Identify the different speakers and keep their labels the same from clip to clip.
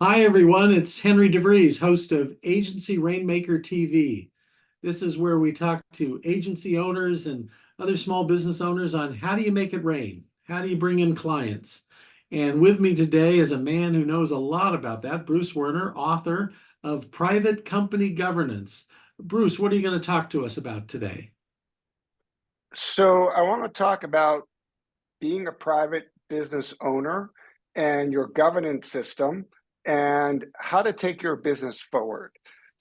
Speaker 1: Hi, everyone. It's Henry DeVries, host of Agency Rainmaker TV. This is where we talk to agency owners and other small business owners on how do you make it rain? How do you bring in clients? And with me today is a man who knows a lot about that, Bruce Werner, author of Private Company Governance. Bruce, what are you going to talk to us about today?
Speaker 2: So I want to talk about being a private business owner and your governance system and how to take your business forward.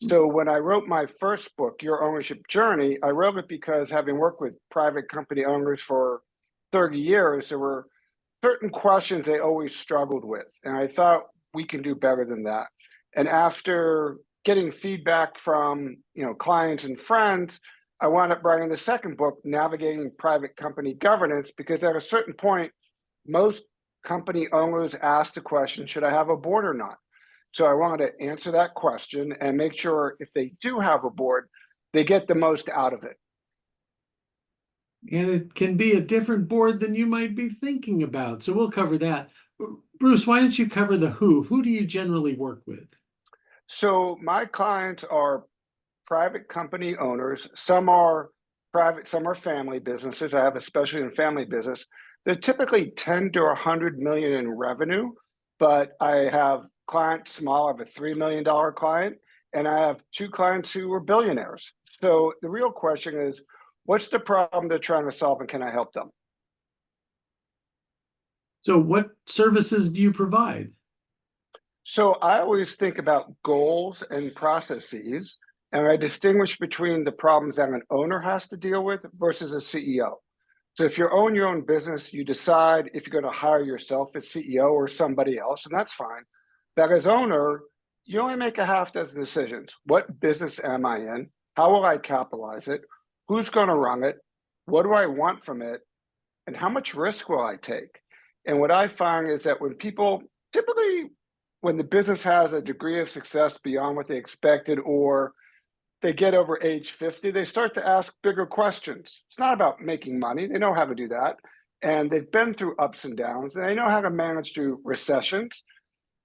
Speaker 2: So when I wrote my first book, Your Ownership Journey, I wrote it because having worked with private company owners for 30 years, there were certain questions they always struggled with. And I thought we can do better than that. And after getting feedback from, clients and friends, I wound up writing the second book, Navigating Private Company Governance, because at a certain point, most company owners ask the question, should I have a board or not? So I wanted to answer that question and make sure if they do have a board, they get the most out of it.
Speaker 1: And it can be a different board than you might be thinking about. So we'll cover that. Bruce, why don't you cover the who? Who do you generally work with?
Speaker 2: So my clients are private company owners. Some are private, some are family businesses. I have especially in family business. They're typically 10 to 100 million in revenue, but I have clients small. I have a $3 million client, and I have two clients who are billionaires. So the real question is, what's the problem they're trying to solve, and can I help them?
Speaker 1: So what services do you provide?
Speaker 2: So I always think about goals and processes, and I distinguish between the problems that an owner has to deal with versus a CEO. So if you own your own business, you decide if you're going to hire yourself as CEO or somebody else, and that's fine. But as owner, you only make a half dozen decisions. What business am I in? How will I capitalize it? Who's going to run it? What do I want from it? And how much risk will I take? And what I find is that when people typically, when the business has a degree of success beyond what they expected, or they get over age 50, they start to ask bigger questions. It's not about making money. They know how to do that. And they've been through ups and downs, and they know how to manage through recessions.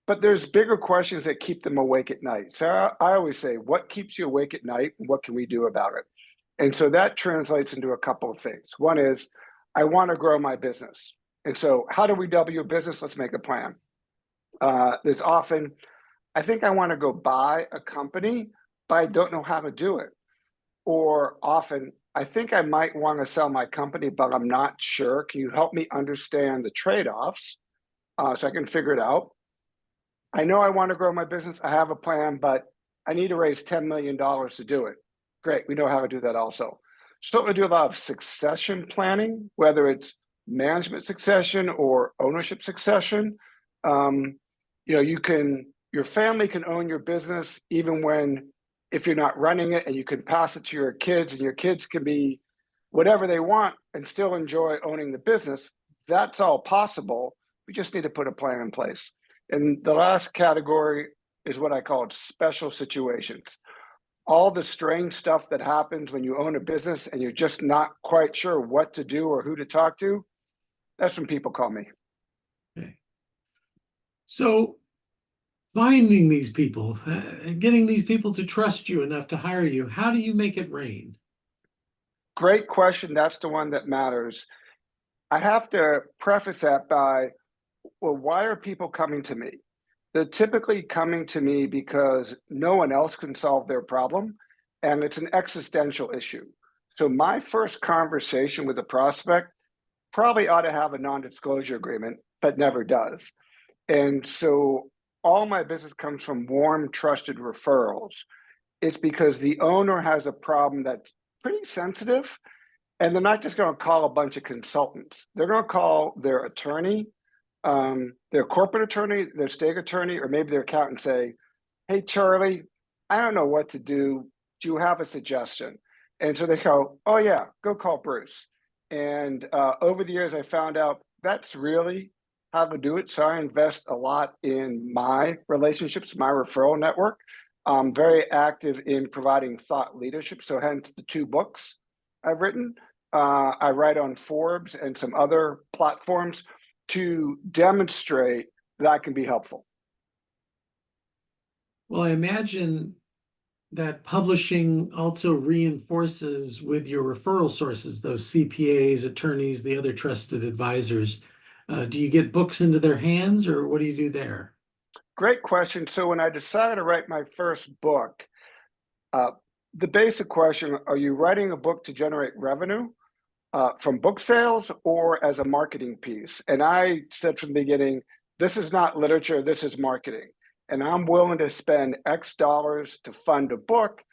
Speaker 2: But there's bigger questions that keep them awake at night. So I always say, what keeps you awake at night, and what can we do about it? And so that translates into a couple of things. One is, I want to grow my business. And so how do we double your business? Let's make a plan. There's often, I think I want to go buy a company, but I don't know how to do it. Or often, I think I might want to sell my company, but I'm not sure. Can you help me understand the trade-offs so I can figure it out? I know I want to grow my business. I have a plan, but I need to raise $10 million to do it. Great, we know how to do that also. So I do a lot of succession planning, whether it's management succession or ownership succession. Um, your family can own your business even when, if you're not running it, and you can pass it to your kids, and your kids can be whatever they want and still enjoy owning the business. That's all possible. We just need to put a plan in place. And the last category is what I call special situations. All the strange stuff that happens when you own a business and you're just not quite sure what to do or who to talk to. That's when people call me.
Speaker 1: Okay. So finding these people, getting these people to trust you enough to hire you, how do you make it rain?
Speaker 2: Great question. That's the one that matters. I have to preface that by, well, why are people coming to me? They're typically coming to me because no one else can solve their problem, and it's an existential issue. So my first conversation with a prospect probably ought to have a non-disclosure agreement, but never does. And so all my business comes from warm, trusted referrals. It's because the owner has a problem that's pretty sensitive, and they're not just going to call a bunch of consultants. They're going to call their attorney, their corporate attorney, their state attorney, or maybe their accountant, and say, hey, Charlie, I don't know what to do. Do you have a suggestion? And so they go, oh, yeah, go call Bruce. And over the years, I found out that's really how to do it. So I invest a lot in my relationships, my referral network. I'm very active in providing thought leadership. So hence the two books I've written. I write on Forbes and some other platforms to demonstrate that can be helpful.
Speaker 1: Well, I imagine that publishing also reinforces with your referral sources, those CPAs, attorneys, the other trusted advisors. Do you get books into their hands, or what do you do there?
Speaker 2: Great question. So when I decided to write my first book, uh, the basic question, are you writing a book to generate revenue from book sales or as a marketing piece? And I said from the beginning, this is not literature, this is marketing. And I'm willing to spend X dollars to fund a book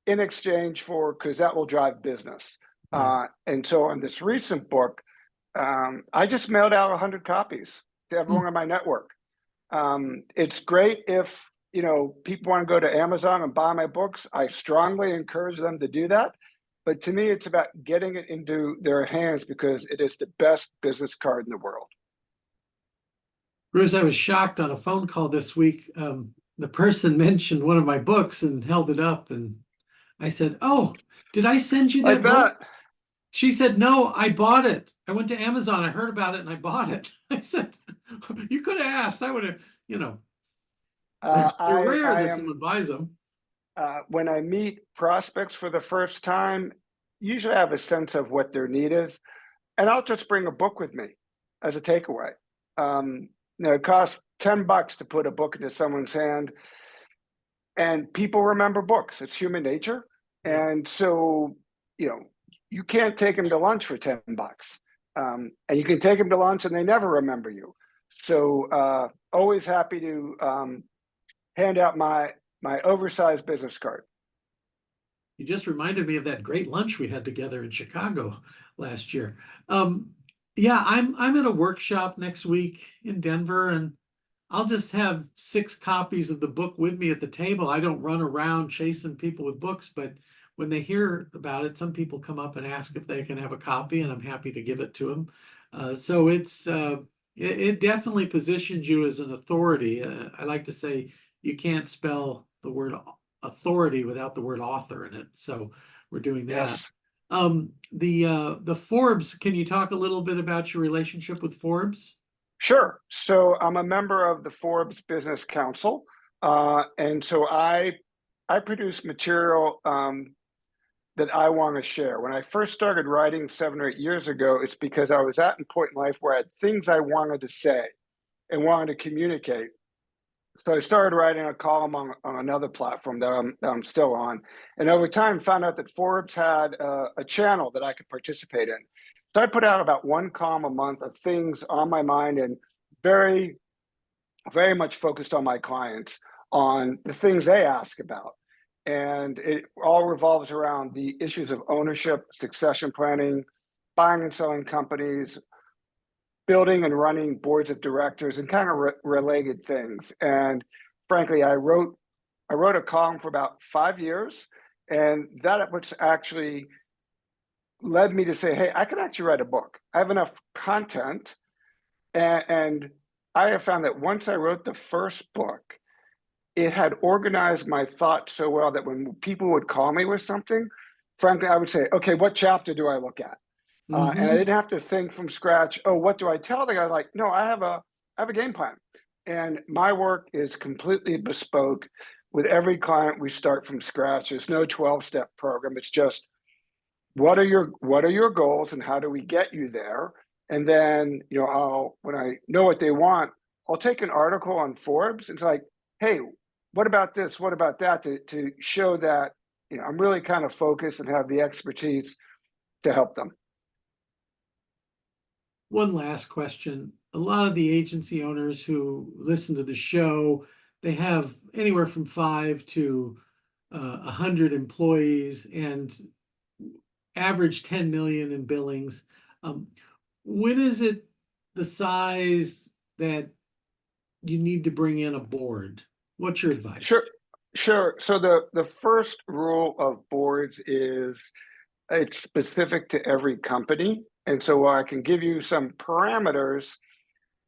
Speaker 2: in exchange for, because that will drive business.
Speaker 1: Right.
Speaker 2: And so on this recent book, I just mailed out 100 copies to everyone in my network. It's great if people want to go to Amazon and buy my books. I strongly encourage them to do that. But to me, it's about getting it into their hands because it is the best business card in the world.
Speaker 1: Bruce, I was shocked on a phone call this week. The person mentioned one of my books and held it up, and I said, "Oh, did I send you
Speaker 2: I
Speaker 1: that book?"
Speaker 2: bet.
Speaker 1: She said, "No, I bought it. I went to Amazon. I heard about it and I bought it." I said, "You could have asked. I would have, they're rare
Speaker 2: I
Speaker 1: that
Speaker 2: am
Speaker 1: someone buys them."
Speaker 2: when I meet prospects for the first time, usually I have a sense of what their need is, and I'll just bring a book with me as a takeaway. It costs $10 to put a book into someone's hand, and people remember books. It's human nature,
Speaker 1: Yep.
Speaker 2: and so you know you can't take them to lunch for $10, and you can take them to lunch and they never remember you. So always happy to hand out my oversized business card.
Speaker 1: You just reminded me of that great lunch we had together in Chicago last year. Um, yeah, I'm at a workshop next week in Denver, and I'll just have 6 copies of the book with me at the table. I don't run around chasing people with books, but when they hear about it, some people come up and ask if they can have a copy, and I'm happy to give it to them. So it definitely positions you as an authority. I like to say you can't spell the word authority without the word author in it. So we're doing that.
Speaker 2: Yes.
Speaker 1: The Forbes, can you talk a little bit about your relationship with Forbes?
Speaker 2: Sure. So I'm a member of the Forbes Business Council, and so I produce material that I want to share. When I first started writing 7 or 8 years ago, it's because I was at a point in life where I had things I wanted to say and wanted to communicate. So I started writing a column on another platform that I'm still on, and over time found out that Forbes had a channel that I could participate in. So I put out about one column a month of things on my mind and very, very much focused on my clients, on the things they ask about. And it all revolves around the issues of ownership, succession planning, buying and selling companies, building and running boards of directors, and kind of related things. And frankly, I wrote a column for about 5 years, and that which actually led me to say, hey, I can actually write a book. I have enough content, and I have found that once I wrote the first book, it had organized my thoughts so well that when people would call me with something, frankly, I would say, okay, what chapter do I look at? And I
Speaker 1: Mm-hmm.
Speaker 2: didn't have to think from scratch. Oh, what do I tell the guy? Like, no, I have a game plan, and my work is completely bespoke. With every client, we start from scratch. There's no 12-step program. It's just what are your goals and how do we get you there? And then when I know what they want, I'll take an article on Forbes. It's like, hey, what about this? What about that? To show that I'm really kind of focused and have the expertise to help them.
Speaker 1: One last question. A lot of the agency owners who listen to the show, they have anywhere from 5 to 100 employees and average 10 million in billings. Um, when is it the size that you need to bring in a board? What's your
Speaker 2: Sure,
Speaker 1: advice?
Speaker 2: sure. So the first rule of boards is it's specific to every company. And so while I can give you some parameters,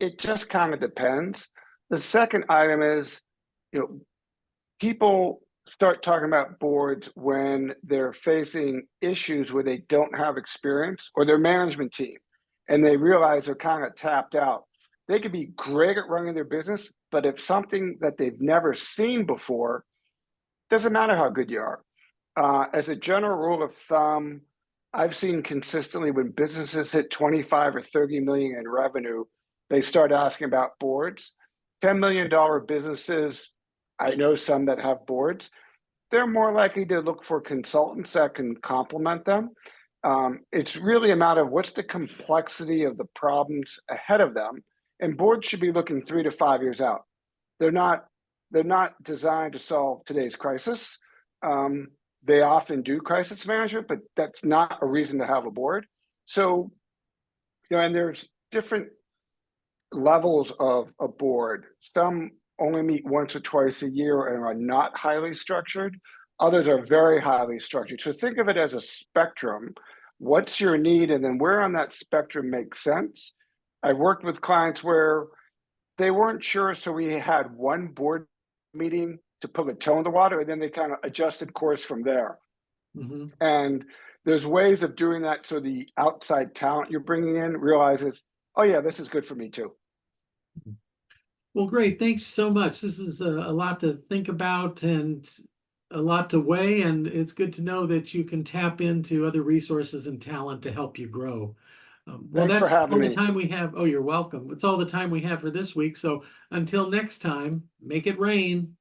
Speaker 2: it just kind of depends. The second item is, you know, people start talking about boards when they're facing issues where they don't have experience or their management team and they realize they're kind of tapped out. They could be great at running their business, but if something that they've never seen before, doesn't matter how good you are. As a general rule of thumb, I've seen consistently when businesses hit 25 or 30 million in revenue, they start asking about boards. $10 million businesses, I know some that have boards, they're more likely to look for consultants that can complement them. It's really a matter of what's the complexity of the problems ahead of them, and boards should be looking 3 to 5 years out. They're not they're not designed to solve today's crisis. They often do crisis management, but that's not a reason to have a board. So, and there's different levels of a board. Some only meet once or twice a year and are not highly structured. Others are very highly structured. So think of it as a spectrum. What's your need? And then where on that spectrum makes sense? I've worked with clients where they weren't sure, so we had one board meeting to put a toe in the water, and then they kind of adjusted course from there.
Speaker 1: Mm-hmm.
Speaker 2: And there's ways of doing that so the outside talent you're bringing in realizes, oh yeah, this is good for me too.
Speaker 1: Well, great. Thanks so much. This is a lot to think about and a lot to weigh, and it's good to know that you can tap into other resources and talent to help you grow. Well,
Speaker 2: Thanks for
Speaker 1: that's
Speaker 2: having
Speaker 1: all the
Speaker 2: me.
Speaker 1: time we have. Oh, you're welcome. It's all the time we have for this week. So until next time, make it rain.